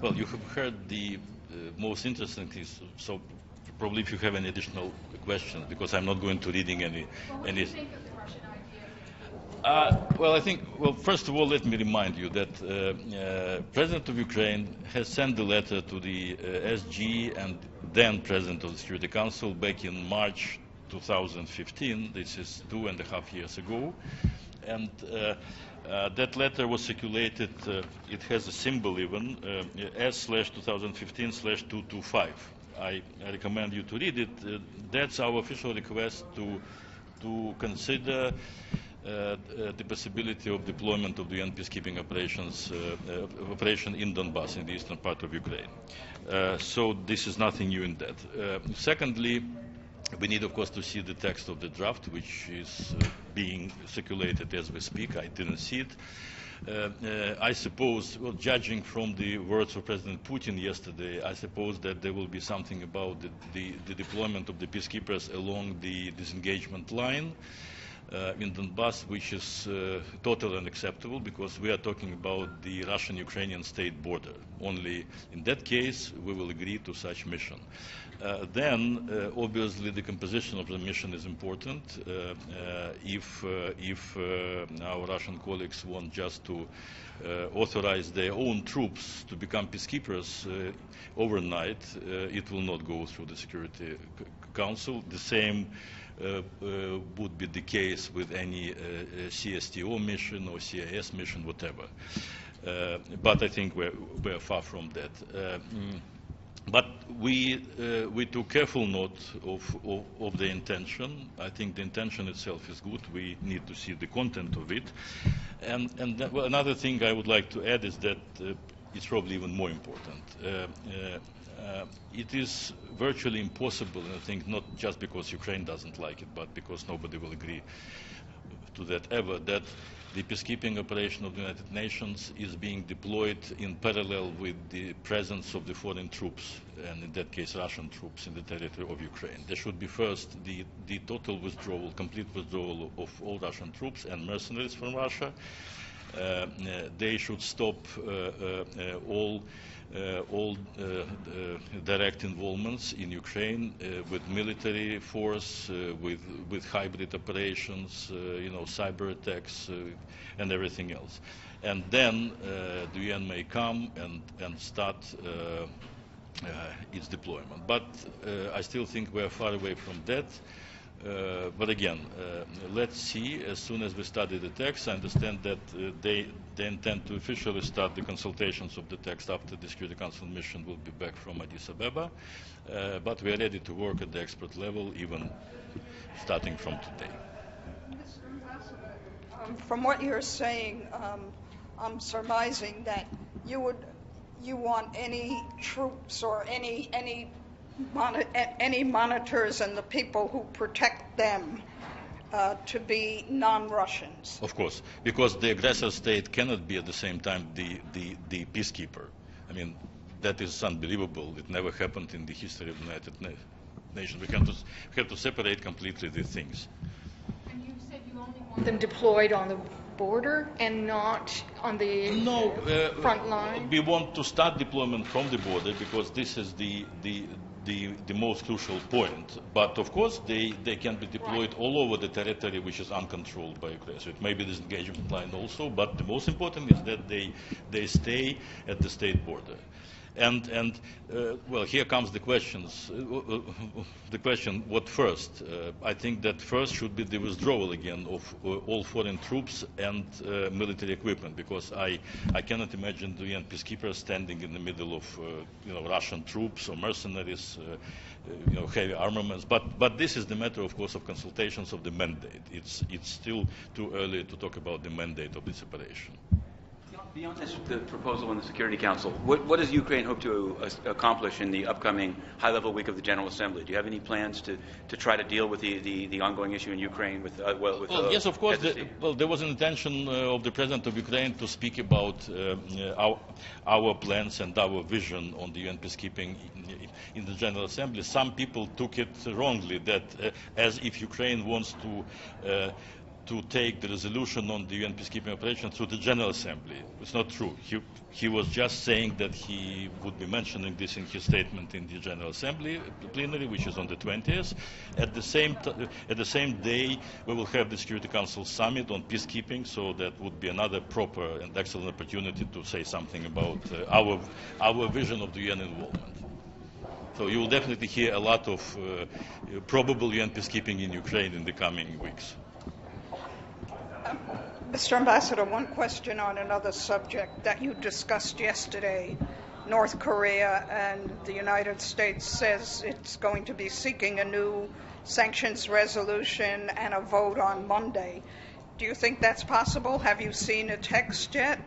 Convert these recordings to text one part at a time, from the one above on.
Well, you have heard the most interesting things, so probably if you have any additional questions, because I'm not going to reading any. Well, what do you think of the Russian idea? Well, first of all, let me remind you that President of Ukraine has sent a letter to the SG and then President of the Security Council back in March 2015. This is 2.5 years ago. And that letter was circulated, it has a symbol even, S/2015/225. I recommend you to read it. That's our official request to consider the possibility of deployment of the UN peacekeeping operation in Donbass, in the eastern part of Ukraine. So this is nothing new in that. Secondly, we need, of course, to see the text of the draft, which is being circulated as we speak. I didn't see it. I suppose, well, judging from the words of President Putin yesterday, I suppose that there will be something about the deployment of the peacekeepers along the disengagement line in Donbass, which is totally unacceptable, because we are talking about the Russian-Ukrainian state border. Only in that case we will agree to such mission. Then, obviously, the composition of the mission is important. If our Russian colleagues want just to authorize their own troops to become peacekeepers overnight, it will not go through the Security Council. The same would be the case with any CSTO mission or CIS mission, whatever. But I think we're far from that. But we took careful note of the intention. I think the intention itself is good. We need to see the content of it. And well, another thing I would like to add is that it's probably even more important. It is virtually impossible, and I think not just because Ukraine doesn't like it, but because nobody will agree to that ever, that the peacekeeping operation of the United Nations is being deployed in parallel with the presence of the foreign troops, and in that case Russian troops, in the territory of Ukraine. There should be first the total withdrawal, complete withdrawal of all Russian troops and mercenaries from Russia. They should stop all direct involvements in Ukraine with military force, with hybrid operations, cyber attacks, and everything else. And then the UN may come and start its deployment. But I still think we're far away from that. But again, let's see. As soon as we study the text, I understand that they intend to officially start the consultations of the text after the Security Council mission will be back from Addis Ababa. But we are ready to work at the expert level, even starting from today. Mr. Ambassador, from what you're saying, I'm surmising that you want any troops or any monitors and the people who protect them to be non-Russians. Of course, because the aggressor state cannot be at the same time the peacekeeper. I mean, that is unbelievable. It never happened in the history of the United Nations. We have to separate completely the things. And you said you only want them deployed on the border and not on the front line? We want to start deployment from the border because this is the most crucial point. But of course, they can be deployed all over the territory which is uncontrolled by Ukraine. So it may be this engagement line also, but the most important is that they stay at the state border. And well, here comes the questions. The question, what first? I think that first should be the withdrawal again of all foreign troops and military equipment, because I cannot imagine the UN peacekeepers standing in the middle of Russian troops or mercenaries, heavy armaments. But this is the matter, of course, of consultations of the mandate. It's still too early to talk about the mandate of this operation. Beyond this, the proposal in the Security Council, what does Ukraine hope to accomplish in the upcoming high-level week of the General Assembly? Do you have any plans to try to deal with the ongoing issue in Ukraine with yes, of course. There was an intention of the President of Ukraine to speak about our plans and our vision on the UN peacekeeping in the General Assembly. Some people took it wrongly, that as if Ukraine wants to to take the resolution on the UN peacekeeping operation through the General Assembly. It's not true. He was just saying that he would be mentioning this in his statement in the General Assembly plenary, which is on the 20th. At the same day, we will have the Security Council summit on peacekeeping, so that would be another proper and excellent opportunity to say something about our vision of the UN involvement. So you will definitely hear a lot of probable UN peacekeeping in Ukraine in the coming weeks. Mr. Ambassador, one question on another subject that you discussed yesterday. North Korea and the United States says it's going to be seeking a new sanctions resolution and a vote on Monday. Do you think that's possible? Have you seen a text yet?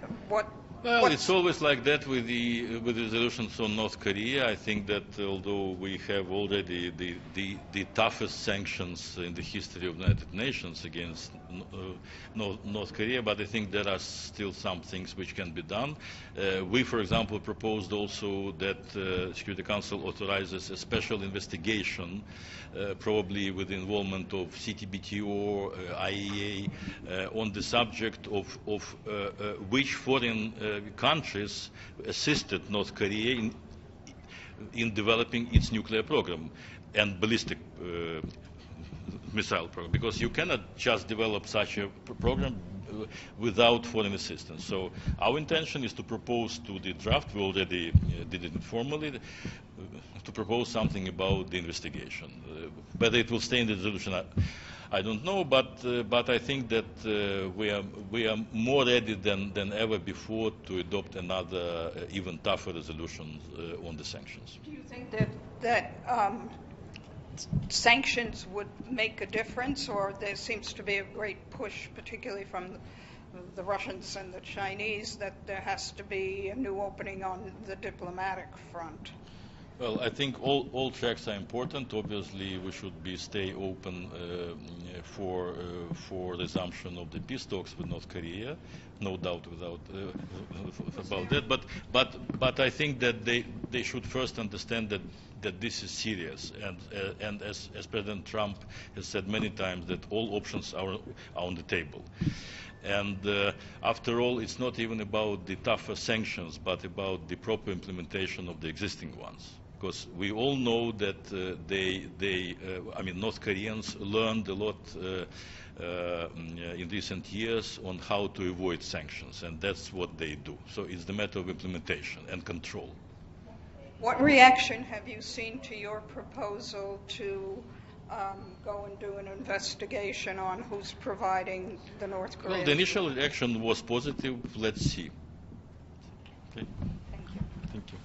It's always like that with the resolutions on North Korea. I think that although we have already the toughest sanctions in the history of the United Nations against North Korea, but I think there are still some things which can be done. We, for example, proposed also that Security Council authorizes a special investigation, probably with the involvement of CTBTO, IAEA, on the subject of which foreign countries assisted North Korea in developing its nuclear program and ballistic missile program, because you cannot just develop such a program without foreign assistance. So our intention is to propose to the draft, we already did it informally, to propose something about the investigation. Whether it will stay in the resolution, I don't know, but I think that we are more ready than ever before to adopt another even tougher resolution on the sanctions. Do you think that sanctions would make a difference, or there seems to be a great push, particularly from the Russians and the Chinese, that there has to be a new opening on the diplomatic front? Well, I think all tracks are important. Obviously, we should stay open for resumption of the peace talks with North Korea, no doubt about that. But I think that they should first understand that this is serious, and as President Trump has said many times, that all options are on the table. And after all, it's not even about the tougher sanctions, but about the proper implementation of the existing ones. Because we all know that North Koreans learned a lot in recent years on how to avoid sanctions, and that's what they do. So it's the matter of implementation and control. What reaction have you seen to your proposal to go and do an investigation on who's providing the North Korean? Well, the initial reaction was positive. Let's see. Okay. Thank you. Thank you.